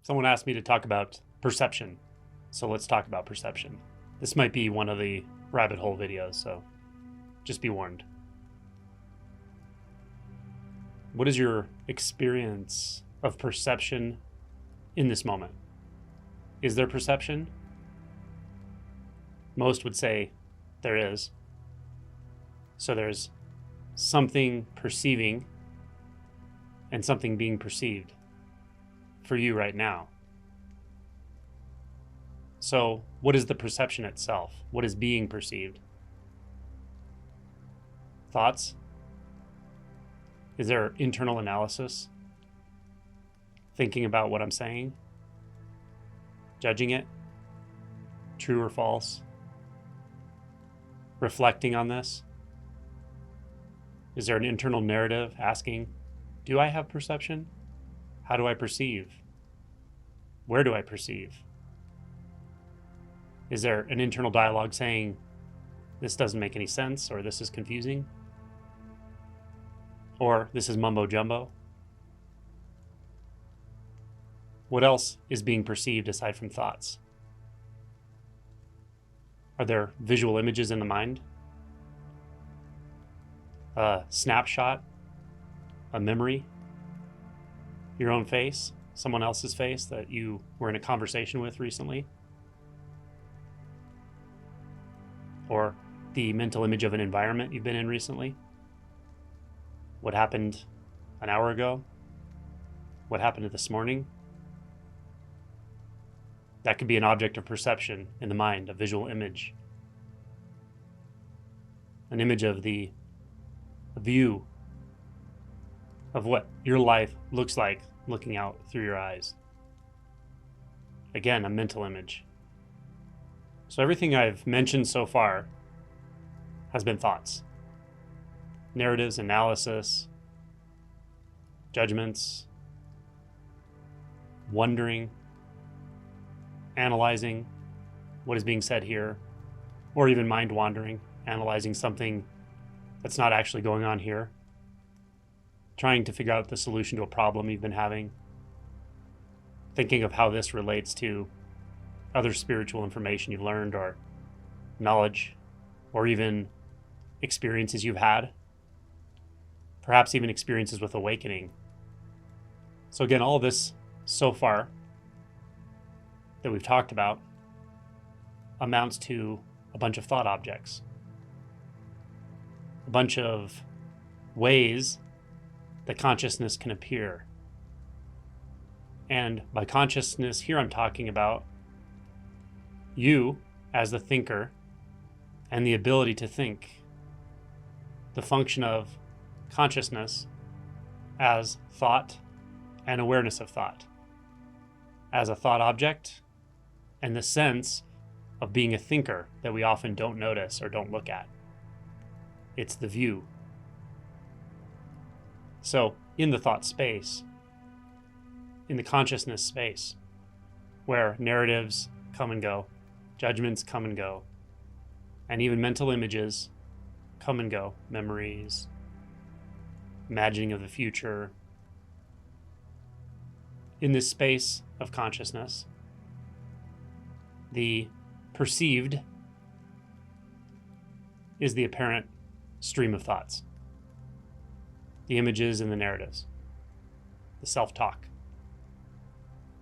Someone asked me to talk about perception, so let's talk about perception. This might be one of the rabbit hole videos, so just be warned. What is your experience of perception in this moment? Is there perception? Most would say there is. So there's something perceiving and something being perceived for you right now. So what is the perception itself? What is being perceived? Thoughts? Is there internal analysis? Thinking about what I'm saying? Judging it? True or false? Reflecting on this? Is there an internal narrative asking, do I have perception? How do I perceive? Where do I perceive? Is there an internal dialogue saying, this doesn't make any sense, or this is confusing, or this is mumbo jumbo? What else is being perceived aside from thoughts? Are there visual images in the mind? A snapshot? A memory? Your own face? Someone else's face that you were in a conversation with recently? Or the mental image of an environment you've been in recently? What happened an hour ago? What happened this morning? That could be an object of perception in the mind, a visual image. An image of a view of what your life looks like looking out through your eyes. Again, a mental image. So everything I've mentioned so far has been thoughts, narratives, analysis, judgments, wondering, analyzing what is being said here, or even mind wandering, analyzing something that's not actually going on here, trying to figure out the solution to a problem you've been having, thinking of how this relates to other spiritual information you've learned, or knowledge, or even experiences you've had, perhaps even experiences with awakening. So again, all of this so far that we've talked about amounts to a bunch of thought objects, a bunch of ways that consciousness can appear. And by consciousness here, I'm talking about you as the thinker and the ability to think, the function of consciousness as thought and awareness of thought, as a thought object, and the sense of being a thinker that we often don't notice or don't look at. It's the view. So in the thought space, in the consciousness space, where narratives come and go, judgments come and go, and even mental images come and go, memories, imagining of the future, in this space of consciousness, the perceived is the apparent stream of thoughts, the images and the narratives, the self-talk.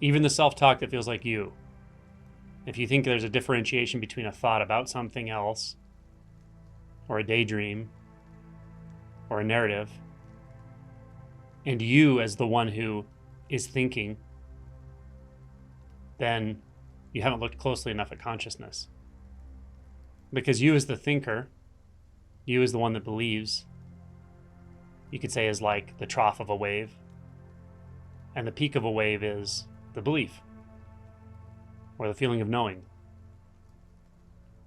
Even the self-talk that feels like you. If you think there's a differentiation between a thought about something else, or a daydream, or a narrative, and you as the one who is thinking, then you haven't looked closely enough at consciousness. Because you as the thinker, you as the one that believes, you could say is like the trough of a wave, and the peak of a wave is the belief, or the feeling of knowing.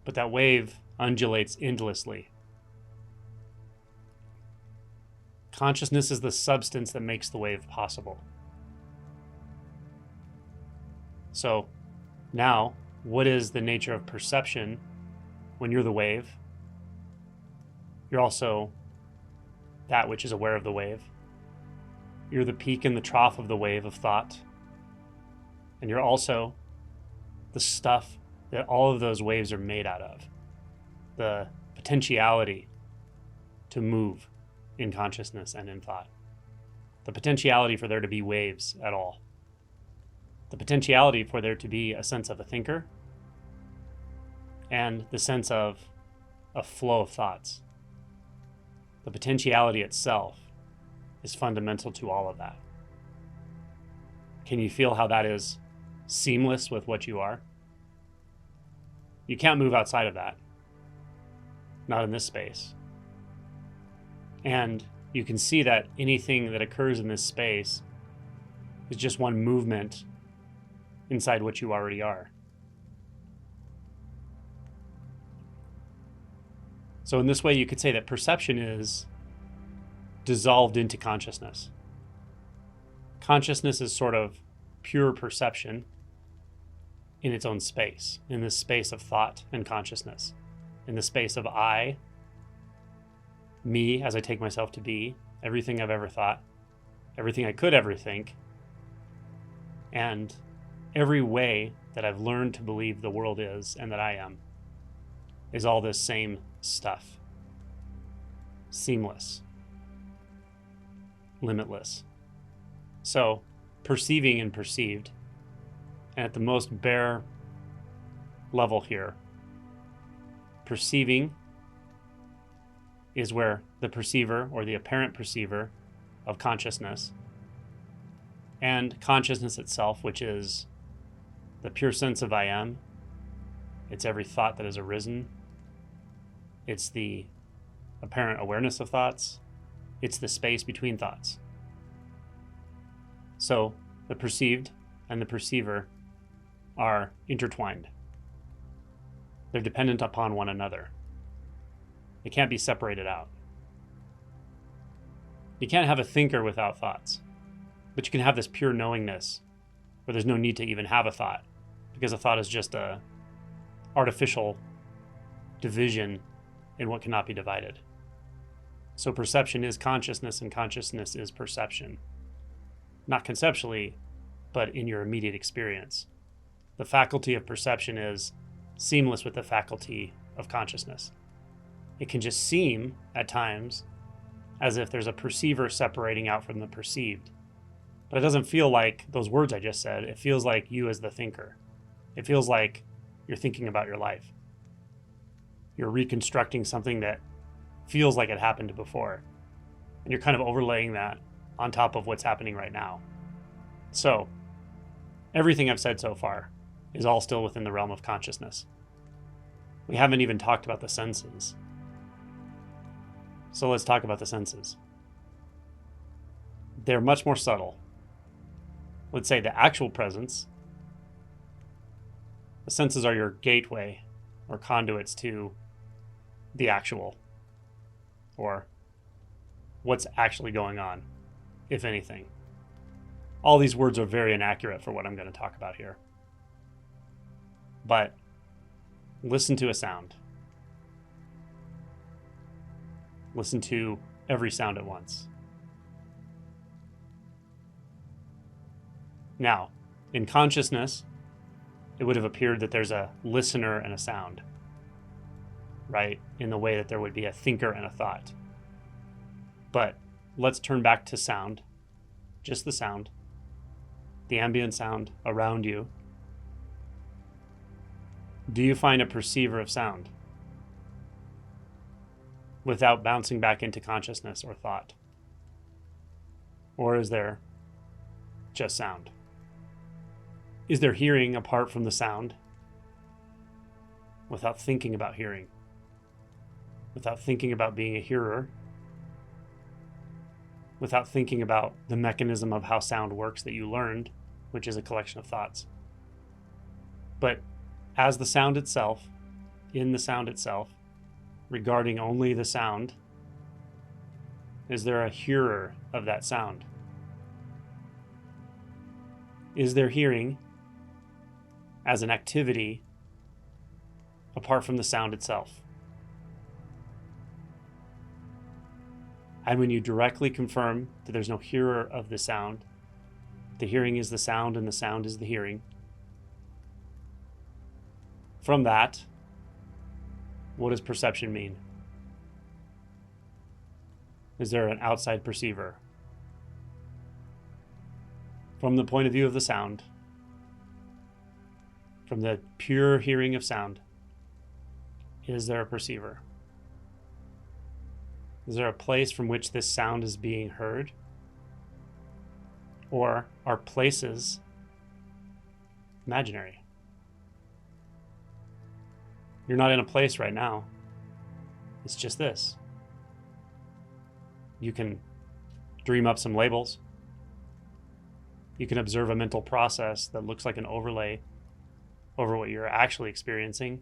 But that wave undulates endlessly. Consciousness is the substance that makes the wave possible. So now, what is the nature of perception when you're the wave? You're also that which is aware of the wave. You're the peak and the trough of the wave of thought. And you're also the stuff that all of those waves are made out of. The potentiality to move in consciousness and in thought. The potentiality for there to be waves at all. The potentiality for there to be a sense of a thinker and the sense of a flow of thoughts. The potentiality itself is fundamental to all of that. Can you feel how that is seamless with what you are? You can't move outside of that. Not in this space. And you can see that anything that occurs in this space is just one movement inside what you already are. So in this way, you could say that perception is dissolved into consciousness. Consciousness is sort of pure perception in its own space, in this space of thought and consciousness, in the space of I, me as I take myself to be, everything I've ever thought, everything I could ever think, and every way that I've learned to believe the world is and that I am is all this same stuff. Seamless. Limitless. So, perceiving and perceived, and at the most bare level here, perceiving is where the perceiver or the apparent perceiver of consciousness and consciousness itself, which is the pure sense of I am, it's every thought that has arisen, it's the apparent awareness of thoughts, it's the space between thoughts. So the perceived and the perceiver are intertwined. They're dependent upon one another. They can't be separated out. You can't have a thinker without thoughts, but you can have this pure knowingness where there's no need to even have a thought, because a thought is just a artificial division in what cannot be divided. So perception is consciousness and consciousness is perception. Not conceptually, but in your immediate experience. The faculty of perception is seamless with the faculty of consciousness. It can just seem, at times, as if there's a perceiver separating out from the perceived. But it doesn't feel like those words I just said. It feels like you as the thinker. It feels like you're thinking about your life. You're reconstructing something that feels like it happened before. And you're kind of overlaying that on top of what's happening right now. So, everything I've said so far is all still within the realm of consciousness. We haven't even talked about the senses. So let's talk about the senses. They're much more subtle. Let's say the actual presence. The senses are your gateway or conduits to the actual, or what's actually going on, if anything. All these words are very inaccurate for what I'm going to talk about here. But listen to a sound. Listen to every sound at once. Now, in consciousness, it would have appeared that there's a listener and a sound, right? In the way that there would be a thinker and a thought. But let's turn back to sound, just the sound, the ambient sound around you. Do you find a perceiver of sound without bouncing back into consciousness or thought? Or is there just sound? Is there hearing apart from the sound without thinking about hearing? Without thinking about being a hearer? Without thinking about the mechanism of how sound works that you learned, which is a collection of thoughts? But as the sound itself, in the sound itself, regarding only the sound, is there a hearer of that sound? Is there hearing as an activity apart from the sound itself? And when you directly confirm that there's no hearer of the sound, The hearing is the sound, and the sound is the hearing. From that, what does perception mean? Is there an outside perceiver? From the point of view of the sound, from the pure hearing of sound, is there a perceiver? Is there a place from which this sound is being heard? Or are places imaginary? You're not in a place right now. It's just this. You can dream up some labels. You can observe a mental process that looks like an overlay over what you're actually experiencing,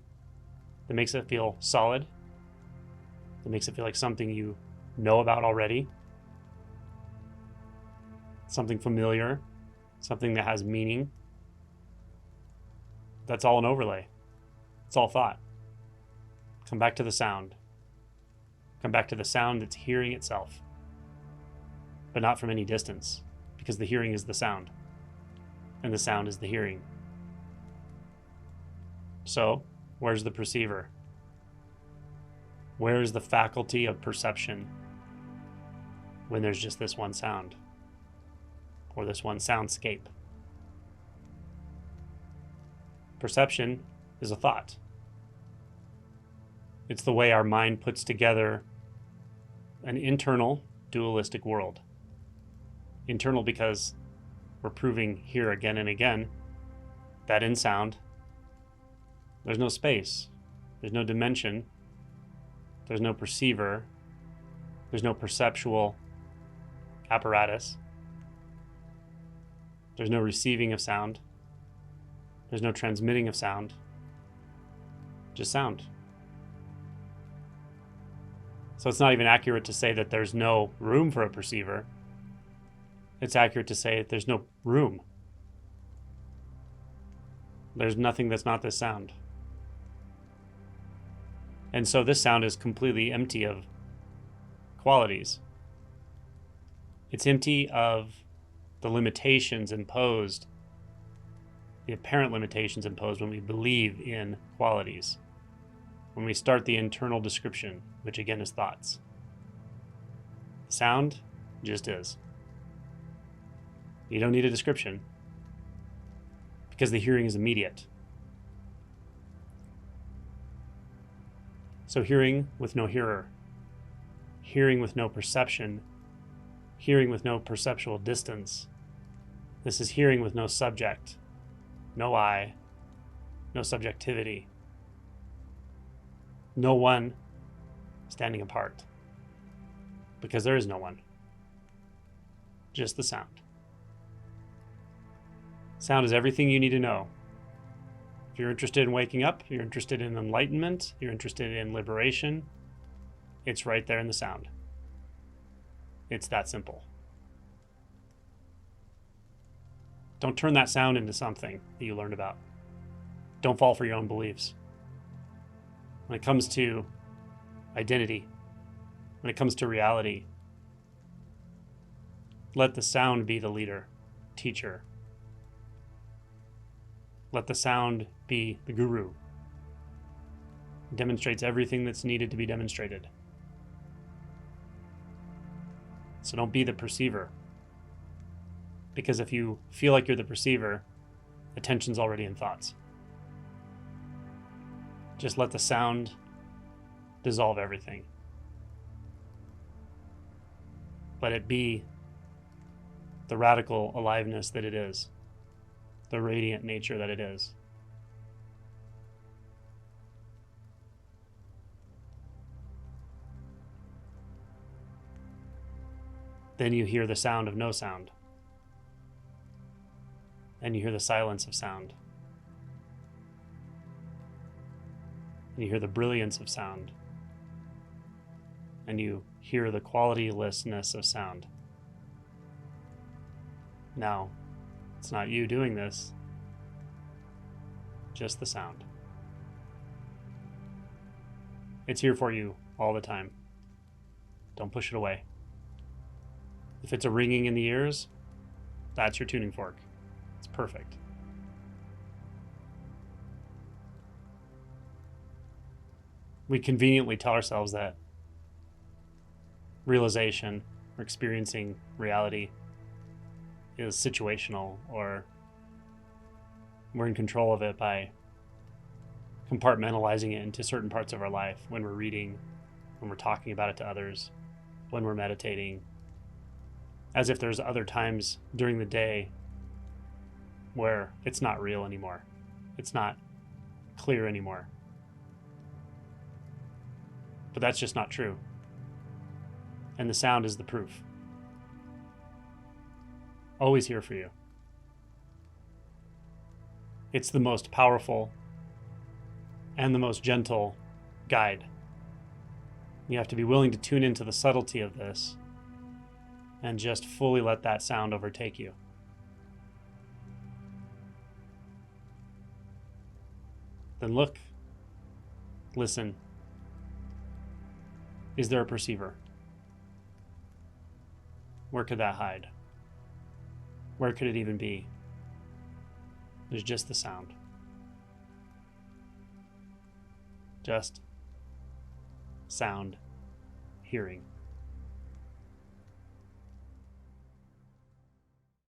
that makes it feel solid, that makes it feel like something you know about already, something familiar, something that has meaning. That's all an overlay. It's all thought. Come back to the sound. Come back to the sound that's hearing itself, but not from any distance, because the hearing is the sound, and the sound is the hearing. So, where's the perceiver? Where is the faculty of perception when there's just this one sound, or this one soundscape? Perception is a thought. It's the way our mind puts together an internal dualistic world. Internal because we're proving here again and again that in sound, there's no space, there's no dimension, there's no perceiver, there's no perceptual apparatus, there's no receiving of sound, there's no transmitting of sound, just sound. So it's not even accurate to say that there's no room for a perceiver. It's accurate to say that there's no room. There's nothing that's not this sound. And so this sound is completely empty of qualities. It's empty of the limitations imposed, the apparent limitations imposed when we believe in qualities. When we start the internal description, which again is thoughts. Sound just is. You don't need a description because the hearing is immediate. So hearing with no hearer, hearing with no perception, hearing with no perceptual distance. This is hearing with no subject, no I, no subjectivity, no one standing apart, because there is no one, just the sound. Sound is everything you need to know. If you're interested in waking up, you're interested in enlightenment, you're interested in liberation, it's right there in the sound. It's that simple. Don't turn that sound into something that you learned about. Don't fall for your own beliefs. When it comes to identity, when it comes to reality, let the sound be the leader, teacher. Let the sound be the guru. It demonstrates everything that's needed to be demonstrated. So don't be the perceiver. Because if you feel like you're the perceiver, attention's already in thoughts. Just let the sound dissolve everything. Let it be the radical aliveness that it is, the radiant nature that it is. Then you hear the sound of no sound. And you hear the silence of sound. And you hear the brilliance of sound. And you hear the qualitylessness of sound. Now, it's not you doing this, just the sound. It's here for you all the time. Don't push it away. If it's a ringing in the ears, That's your tuning fork. It's perfect. We conveniently tell ourselves that realization or experiencing reality is situational, or we're in control of it by compartmentalizing it into certain parts of our life when we're reading, when we're talking about it to others, when we're meditating, as if there's other times during the day where it's not real anymore. It's not clear anymore. But that's just not true. And the sound is the proof. Always here for you. It's the most powerful and the most gentle guide. You have to be willing to tune into the subtlety of this and just fully let that sound overtake you. Then look, listen. Is there a perceiver? Where could that hide? Where could it even be? There's just the sound. Just sound, hearing.